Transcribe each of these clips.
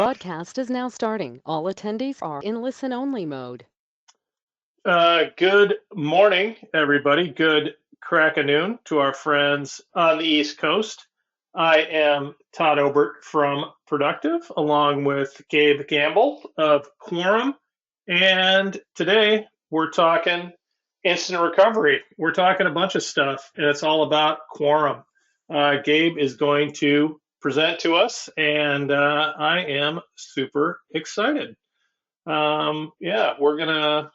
Broadcast is now starting. All attendees are in listen-only mode. Good morning, everybody. Good crack-a-noon to our friends on the East Coast. I am Todd Obert from Productive, along with Gabe Gamble of Quorum. And today we're talking instant recovery. We're talking a bunch of stuff, and it's all about Quorum. Gabe is going to present to us, and I am super excited. We're going to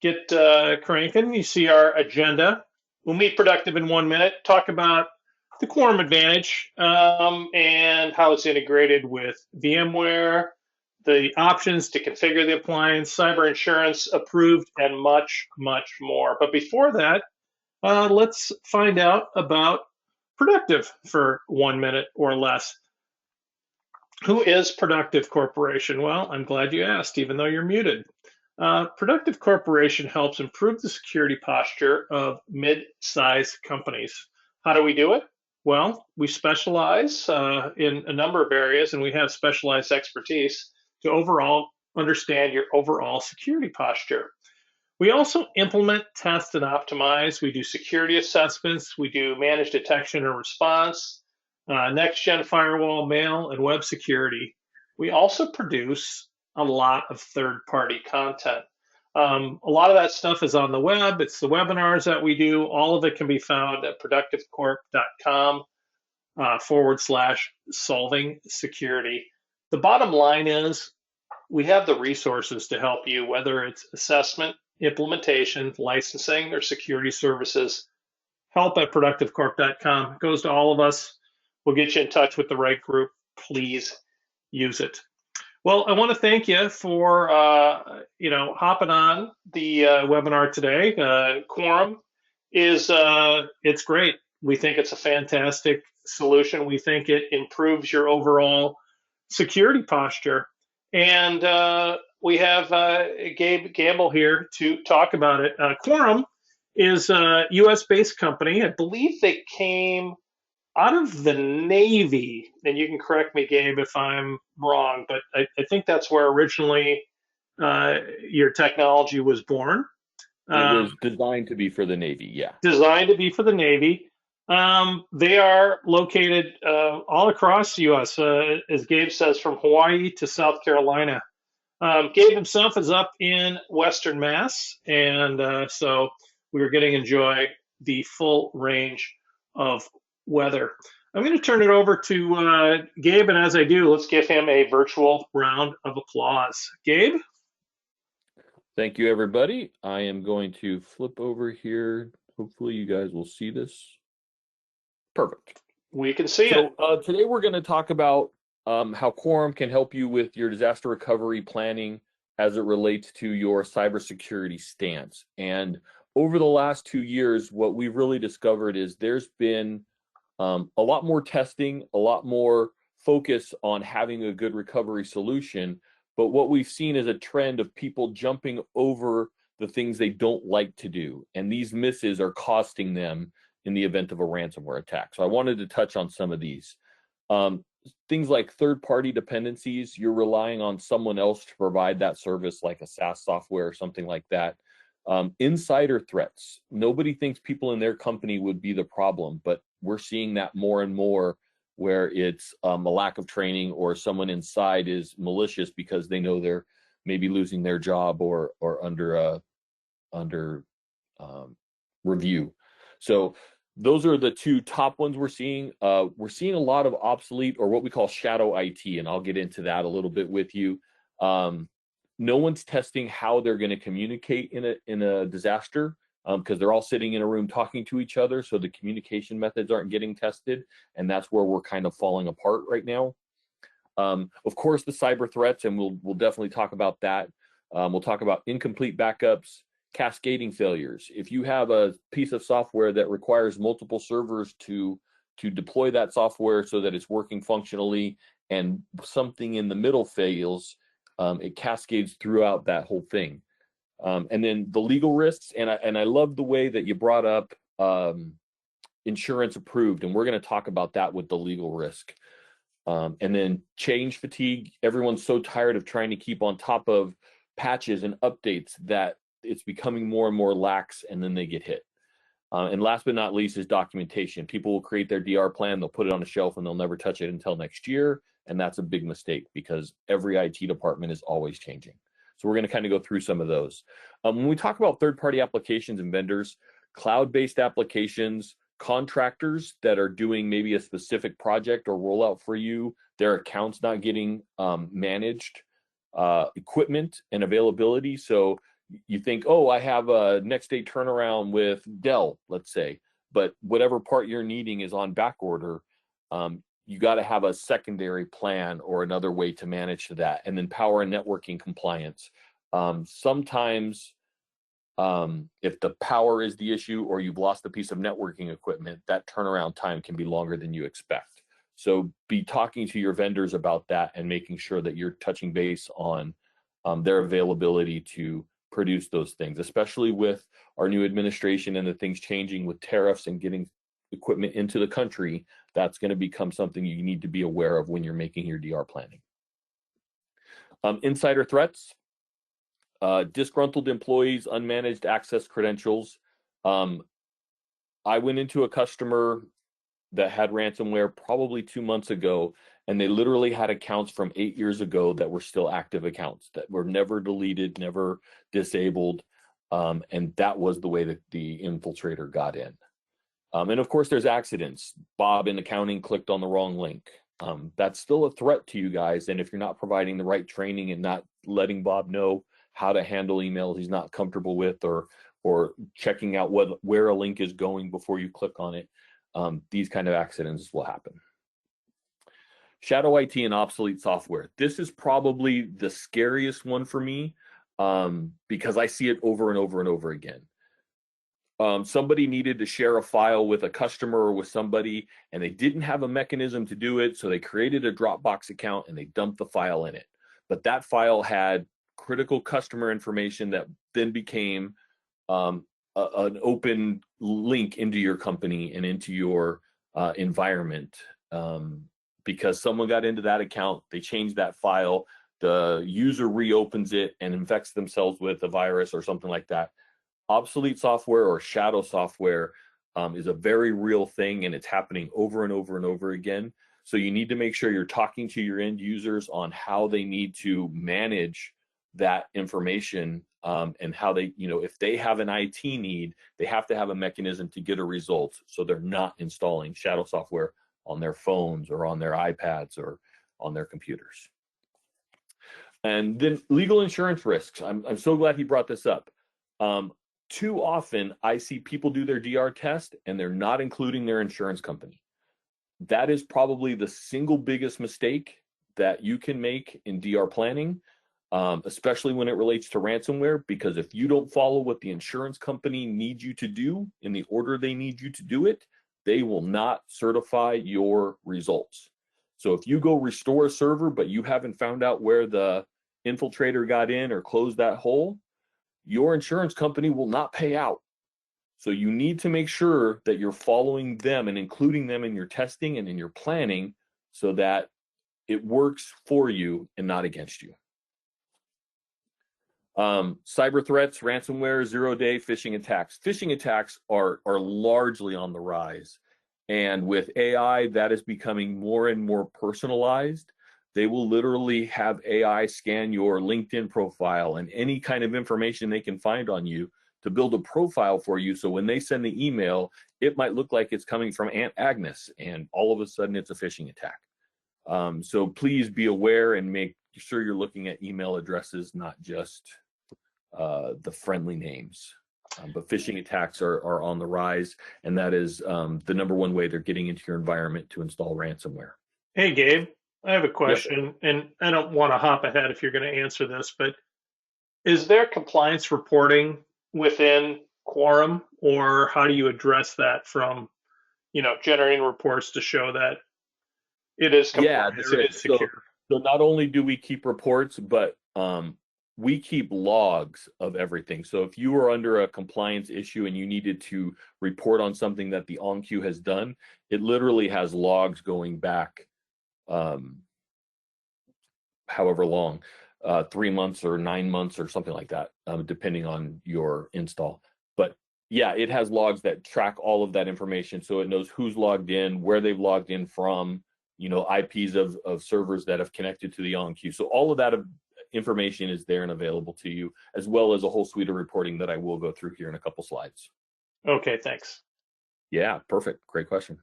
get cranking. You see our agenda. We'll meet Productive in 1 minute, talk about the Quorum Advantage and how it's integrated with VMware, the options to configure the appliance, cyber insurance approved, and much, much more. But before that, let's find out about Productive for 1 minute or less. Who is Productive Corporation? Well, I'm glad you asked, even though you're muted. Productive Corporation helps improve the security posture of mid-sized companies. How do we do it? Well, we specialize in a number of areas, and we have specialized expertise to overall understand your overall security posture. We also implement, test, and optimize. We do security assessments. We do managed detection and response, next-gen firewall, mail, and web security. We also produce a lot of third-party content. A lot of that stuff is on the web. It's the webinars that we do. All of it can be found at productivecorp.com /solving security. The bottom line is we have the resources to help you, whether it's assessment, implementation, licensing, or security services. Help at productivecorp.com. It goes to all of us. We'll get you in touch with the right group. Please use it. Well, I want to thank you for hopping on the webinar today. Quorum is it's great. We think it's a fantastic solution. We think it improves your overall security posture, and we have Gabe Gamble here to talk about it. Quorum is a U.S.-based company. I believe they came out of the Navy, and you can correct me, Gabe, if I'm wrong, but I think that's where originally your technology was born. It was designed to be for the Navy, yeah. Designed to be for the Navy. They are located all across the U.S., as Gabe says, from Hawaii to South Carolina. Gabe himself is up in Western Mass, and so we are getting to enjoy the full range of weather. I'm going to turn it over to Gabe, and as I do, let's give him a virtual round of applause. Gabe? Thank you, everybody. I am going to flip over here. Hopefully you guys will see this. Perfect. We can see it. Today we're going to talk about how Quorum can help you with your disaster recovery planning as it relates to your cybersecurity stance. And over the last 2 years, what we've really discovered is there's been a lot more testing, a lot more focus on having a good recovery solution. But what we've seen is a trend of people jumping over the things they don't like to do. And these misses are costing them in the event of a ransomware attack. So I wanted to touch on some of these. Things like third-party dependencies, you're relying on someone else to provide that service, like a SaaS software or something like that. Insider threats. Nobody thinks people in their company would be the problem, but we're seeing that more and more where it's a lack of training or someone inside is malicious because they know they're maybe losing their job or under review. So those are the two top ones we're seeing. We're seeing a lot of obsolete or what we call shadow IT, and I'll get into that a little bit with you. No one's testing how they're going to communicate in a disaster because they're all sitting in a room talking to each other, so the communication methods aren't getting tested, and that's where we're kind of falling apart right now. Of course, the cyber threats, and we'll definitely talk about that. We'll talk about incomplete backups, cascading failures. If you have a piece of software that requires multiple servers to deploy that software so that it's working functionally, and something in the middle fails, it cascades throughout that whole thing. And then the legal risks, and I love the way that you brought up insurance approved, and we're going to talk about that with the legal risk. And then change fatigue. Everyone's so tired of trying to keep on top of patches and updates that it's becoming more and more lax, and then they get hit. And last but not least is documentation. People will create their DR plan, they'll put it on a shelf, and they'll never touch it until next year. And that's a big mistake because every IT department is always changing. So we're going to kind of go through some of those. When we talk about third-party applications and vendors, cloud-based applications, contractors that are doing maybe a specific project or rollout for you, their accounts not getting managed, equipment and availability. So you think, oh, I have a next day turnaround with Dell, let's say, but whatever part you're needing is on back order. You got to have a secondary plan or another way to manage that. And then power and networking compliance. Sometimes if the power is the issue or you've lost a piece of networking equipment, that turnaround time can be longer than you expect. So be talking to your vendors about that and making sure that you're touching base on their availability to produce those things, especially with our new administration and the things changing with tariffs and getting equipment into the country. That's going to become something you need to be aware of when you're making your DR planning. Insider threats, disgruntled employees, unmanaged access credentials. I went into a customer that had ransomware probably 2 months ago, and they literally had accounts from 8 years ago that were still active accounts that were never deleted, never disabled. And that was the way that the infiltrator got in. And of course, there's accidents. Bob in accounting clicked on the wrong link. That's still a threat to you guys. And if you're not providing the right training and not letting Bob know how to handle emails he's not comfortable with, or checking out where a link is going before you click on it, these kind of accidents will happen. Shadow IT and obsolete software. This is probably the scariest one for me because I see it over and over and over again. Somebody needed to share a file with a customer or with somebody, and they didn't have a mechanism to do it, so they created a Dropbox account and they dumped the file in it. But that file had critical customer information that then became an open link into your company and into your environment. Because someone got into that account, they changed that file, the user reopens it and infects themselves with a virus or something like that. Obsolete software or shadow software is a very real thing, and it's happening over and over and over again. So you need to make sure you're talking to your end users on how they need to manage that information, and how they, if they have an IT need, they have to have a mechanism to get a result, so they're not installing shadow software on their phones or on their iPads or on their computers. And then legal insurance risks. I'm so glad he brought this up. Too often I see people do their DR test and they're not including their insurance company. That is probably the single biggest mistake that you can make in DR planning, especially when it relates to ransomware, because if you don't follow what the insurance company needs you to do in the order they need you to do it, they will not certify your results. So if you go restore a server, but you haven't found out where the infiltrator got in or closed that hole, your insurance company will not pay out. So you need to make sure that you're following them and including them in your testing and in your planning so that it works for you and not against you. Cyber threats, ransomware, zero-day phishing attacks. Phishing attacks are largely on the rise. And with AI, that is becoming more and more personalized. They will literally have AI scan your LinkedIn profile and any kind of information they can find on you to build a profile for you. So when they send the email, it might look like it's coming from Aunt Agnes, and all of a sudden it's a phishing attack. So please be aware and make sure you're looking at email addresses, not just the friendly names. But phishing attacks are on the rise, and that is the #1 way they're getting into your environment to install ransomware. Hey, Gabe, I have a question, and I don't want to hop ahead if you're going to answer this, but is there compliance reporting within Quorum, or how do you address that from, generating reports to show that it is compliant, or it is secure? So not only do we keep reports, but we keep logs of everything. So if you were under a compliance issue and you needed to report on something that the OnQ has done, it literally has logs going back however long, 3 months or 9 months or something like that, depending on your install. But yeah, it has logs that track all of that information, so it knows who's logged in, where they've logged in from, IPs of servers that have connected to the on-queue. So all of that information is there and available to you, as well as a whole suite of reporting that I will go through here in a couple slides. Okay, thanks. Yeah, perfect. Great question.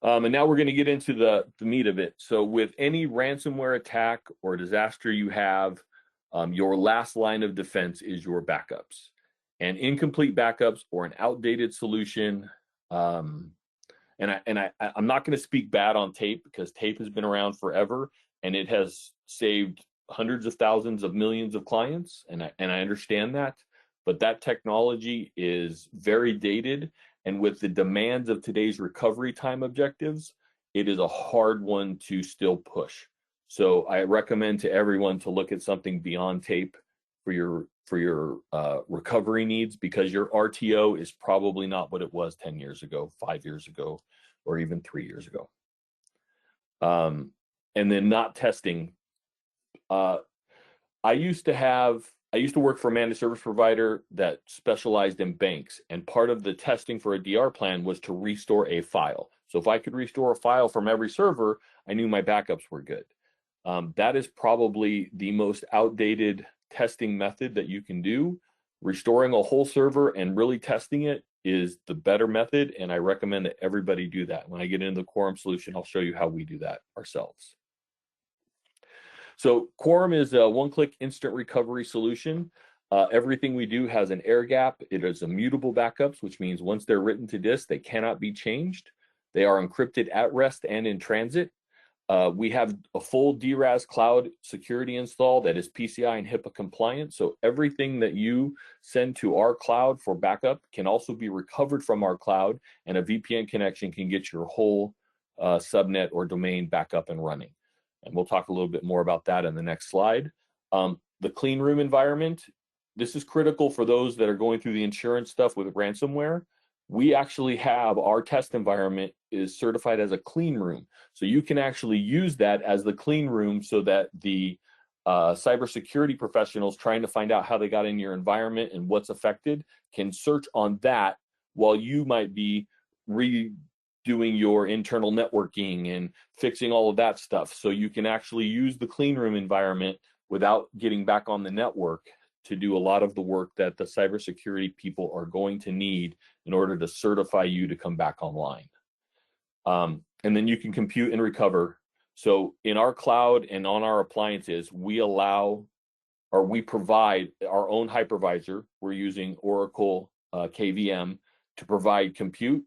And now we're going to get into the meat of it. So with any ransomware attack or disaster you have, your last line of defense is your backups. And incomplete backups or an outdated solution, I'm not going to speak bad on tape, because tape has been around forever and it has saved hundreds of thousands of millions of clients, and I understand that, but that technology is very dated. And with the demands of today's recovery time objectives, it is a hard one to still push. So I recommend to everyone to look at something beyond tape for your recovery needs, because your RTO is probably not what it was 10 years ago, 5 years ago, or even 3 years ago. And then not testing. I used to work for a managed service provider that specialized in banks, and part of the testing for a DR plan was to restore a file. So if I could restore a file from every server, I knew my backups were good. That is probably the most outdated testing method that you can do. Restoring a whole server and really testing it is the better method, and I recommend that everybody do that. When I get into the Quorum solution, I'll show you how we do that ourselves. So Quorum is a one-click instant recovery solution. Everything we do has an air gap. It is immutable backups, which means once they're written to disk, they cannot be changed. They are encrypted at rest and in transit. We have a full DRaaS cloud security install that is PCI and HIPAA compliant. So everything that you send to our cloud for backup can also be recovered from our cloud, and a VPN connection can get your whole subnet or domain back up and running. And we'll talk a little bit more about that in the next slide. The clean room environment, this is critical for those that are going through the insurance stuff with ransomware. We actually have our test environment is certified as a clean room. So you can actually use that as the clean room, so that the cybersecurity professionals trying to find out how they got in your environment and what's affected can search on that, while you might be doing your internal networking and fixing all of that stuff. So you can actually use the clean room environment without getting back on the network to do a lot of the work that the cybersecurity people are going to need in order to certify you to come back online. And then you can compute and recover. So in our cloud and on our appliances, we provide our own hypervisor. We're using Oracle KVM to provide compute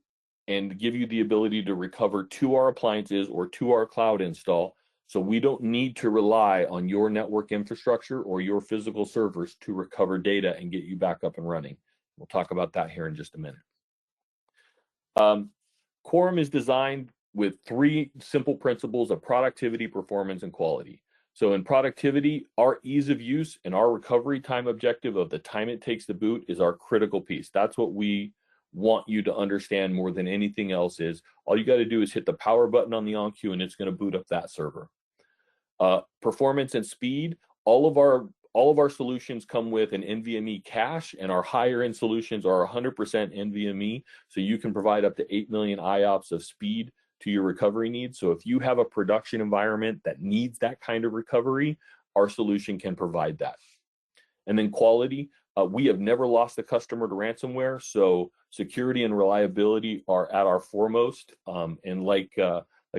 and give you the ability to recover to our appliances or to our cloud install. So we don't need to rely on your network infrastructure or your physical servers to recover data and get you back up and running. We'll talk about that here in just a minute. Quorum is designed with 3 simple principles of productivity, performance, and quality. So in productivity, our ease of use and our recovery time objective of the time it takes to boot is our critical piece. That's what we want you to understand more than anything else. Is all you got to do is hit the power button on the on-queue and it's going to boot up that server. Performance and speed, all of our solutions come with an NVMe cache, and our higher end solutions are 100% NVMe, so you can provide up to 8 million IOPS of speed to your recovery needs. So if you have a production environment that needs that kind of recovery, our solution can provide that. And then quality, we have never lost a customer to ransomware, so security and reliability are at our foremost. And like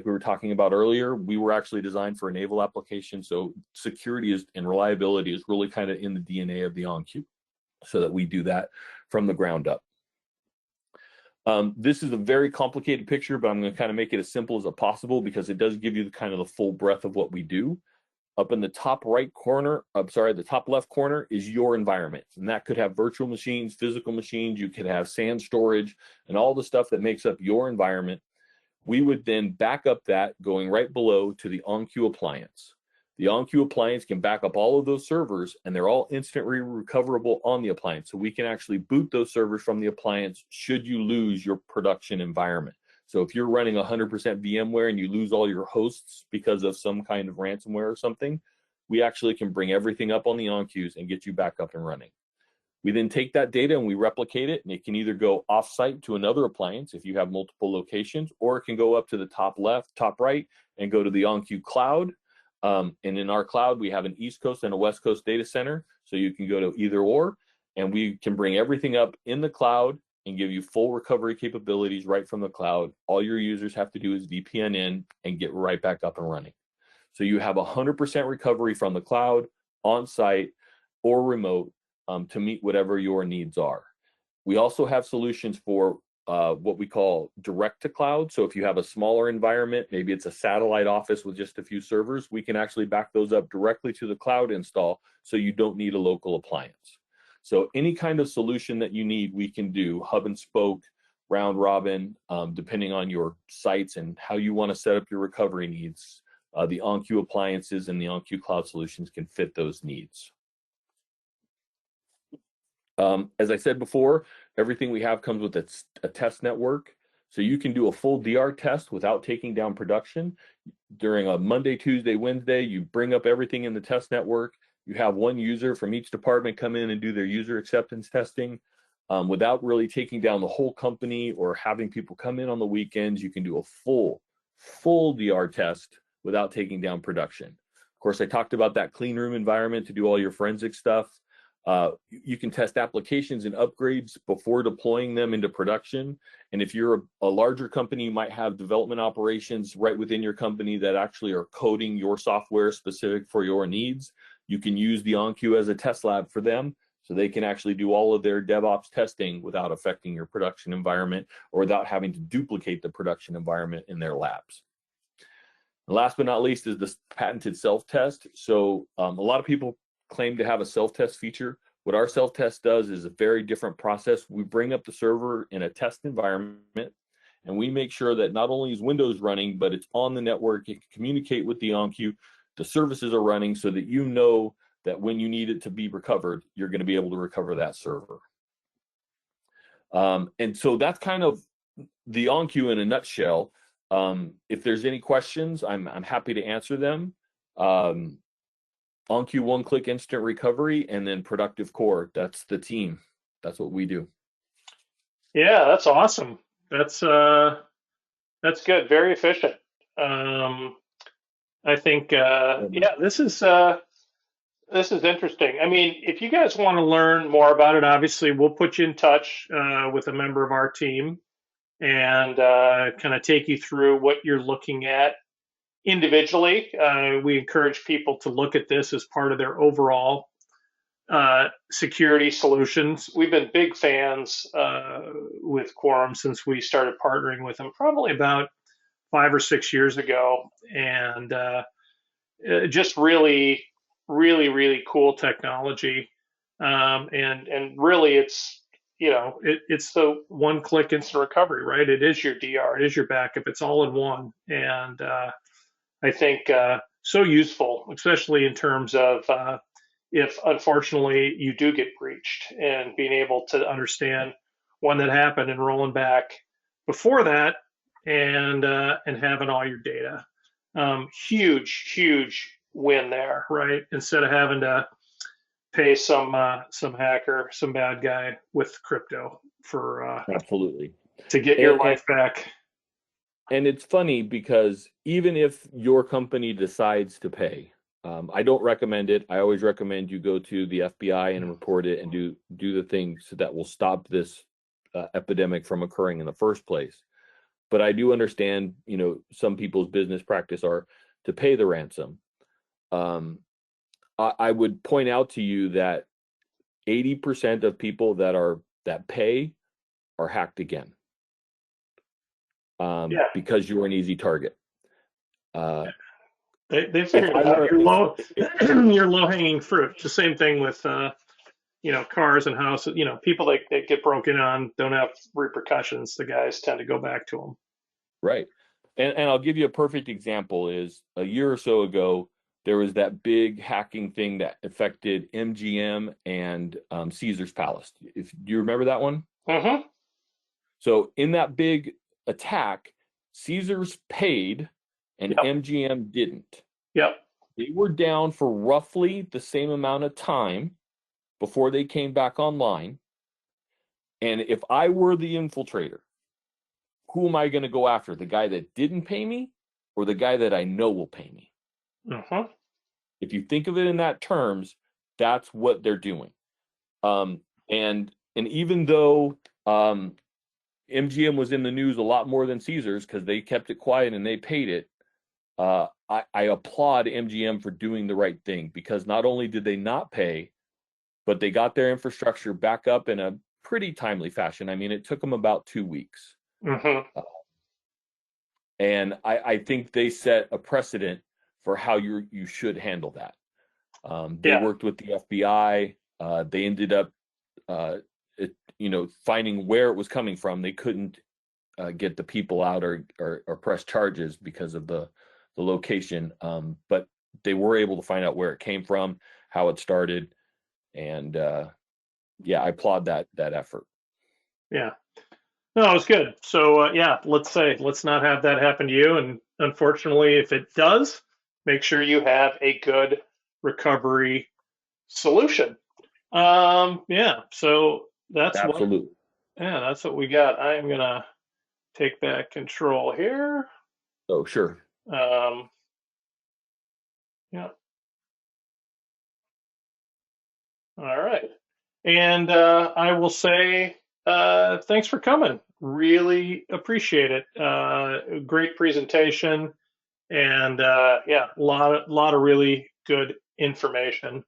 we were talking about earlier, we were actually designed for a naval application, so security and reliability is really kind of in the DNA of the on-queue, so that we do that from the ground up. This is a very complicated picture, but I'm going to kind of make it as simple as possible, because it does give you the full breadth of what we do. Up in the top the top left corner is your environment. And that could have virtual machines, physical machines, you could have SAN storage, and all the stuff that makes up your environment. We would then back up that going right below to the on-queue appliance. The on-queue appliance can back up all of those servers, and they're all instantly recoverable on the appliance. So we can actually boot those servers from the appliance should you lose your production environment. So if you're running 100% VMware and you lose all your hosts because of some kind of ransomware or something, we actually can bring everything up on the OnQs and get you back up and running. We then take that data and we replicate it, and it can either go off-site to another appliance if you have multiple locations, or it can go up to the top left, top right, and go to the OnQ cloud. And in our cloud, we have an East Coast and a West Coast data center, so you can go to either or, and we can bring everything up in the cloud and give you full recovery capabilities right from the cloud. All your users have to do is VPN in and get right back up and running. So you have 100% recovery from the cloud, on-site, or remote, to meet whatever your needs are. We also have solutions for what we call direct to cloud. So if you have a smaller environment, maybe it's a satellite office with just a few servers, we can actually back those up directly to the cloud install, so you don't need a local appliance. So any kind of solution that you need, we can do hub and spoke, round robin, depending on your sites and how you want to set up your recovery needs. The OnQ appliances and the OnQ cloud solutions can fit those needs. As I said before, everything we have comes with a test network. So you can do a full DR test without taking down production. During a Monday, Tuesday, Wednesday, you bring up everything in the test network. You have one user from each department come in and do their user acceptance testing. Without really taking down the whole company or having people come in on the weekends, you can do a full DR test without taking down production. Of course, I talked about that clean room environment to do all your forensic stuff. You can test applications and upgrades before deploying them into production. And if you're a larger company, you might have development operations right within your company that actually are coding your software specific for your needs. You can use the OnQ as a test lab for them, so they can actually do all of their DevOps testing without affecting your production environment or without having to duplicate the production environment in their labs. And last but not least is the patented self-test. So a lot of people claim to have a self-test feature. What our self-test does is a very different process. We bring up the server in a test environment, and we make sure that not only is Windows running, but it's on the network. It can communicate with the OnQ. The services are running so that you know that when you need it to be recovered, you're going to be able to recover that server. And so that's kind of the OnQ in a nutshell. If there's any questions, I'm happy to answer them. OnQ one-click instant recovery, and then productive core. That's the team. That's what we do. Yeah, that's awesome. That's good. Very efficient. I think yeah, this is interesting. I mean, if you guys want to learn more about it, obviously we'll put you in touch with a member of our team and kind of take you through what you're looking at individually. We encourage people to look at this as part of their overall security solutions. We've been big fans with Quorum since we started partnering with them, probably about 5 or 6 years ago, and just really, really, really cool technology. And really, it's it's the one-click instant recovery, right? It is your DR, it is your backup, it's all in one, and I think so useful, especially in terms of if unfortunately you do get breached, and being able to understand when that happened and rolling back before that, and having all your data. Huge win there, right? Instead of having to pay some hacker, some bad guy with crypto for Absolutely. to get your life back. And it's funny because even if your company decides to pay, I don't recommend it. I always recommend you go to the FBI and report it and do the things that will stop this epidemic from occurring in the first place. But I do understand, some people's business practice are to pay the ransom. I would point out to you that 80% of people that pay are hacked again. Because you're an easy target. They figured out your low hanging fruit. It's the same thing with cars and houses. People that get broken on don't have repercussions. The guys tend to go back to them. Right, and I'll give you a perfect example. Is a year or so ago there was that big hacking thing that affected MGM and Caesar's Palace. Do you remember that one? Mm-hmm. So in that big attack, Caesars paid and Yep. MGM didn't. Yep. They were down for roughly the same amount of time before they came back online. And if I were the infiltrator, who am I going to go after? The guy that didn't pay me or the guy that I know will pay me? Uh-huh. If you think of it in that terms, that's what they're doing. And even though MGM was in the news a lot more than Caesars because they kept it quiet and they paid it, I applaud MGM for doing the right thing, because not only did they not pay, but they got their infrastructure back up in a pretty timely fashion. I mean, it took them about 2 weeks. Uh-huh. And I think they set a precedent for how you should handle that. They Yeah. worked with the FBI. They ended up, finding where it was coming from. They couldn't get the people out or press charges because of the location. But they were able to find out where it came from, how it started, and yeah, I applaud that effort. Yeah. No, it was good. So yeah, let's not have that happen to you. And unfortunately, if it does, make sure you have a good recovery solution. Yeah. So Absolutely. that's what we got. I'm gonna take back control here. Oh, sure. Um, yeah. All right. And I will say thanks for coming. Really appreciate it. Great presentation, and yeah, lot of really good information.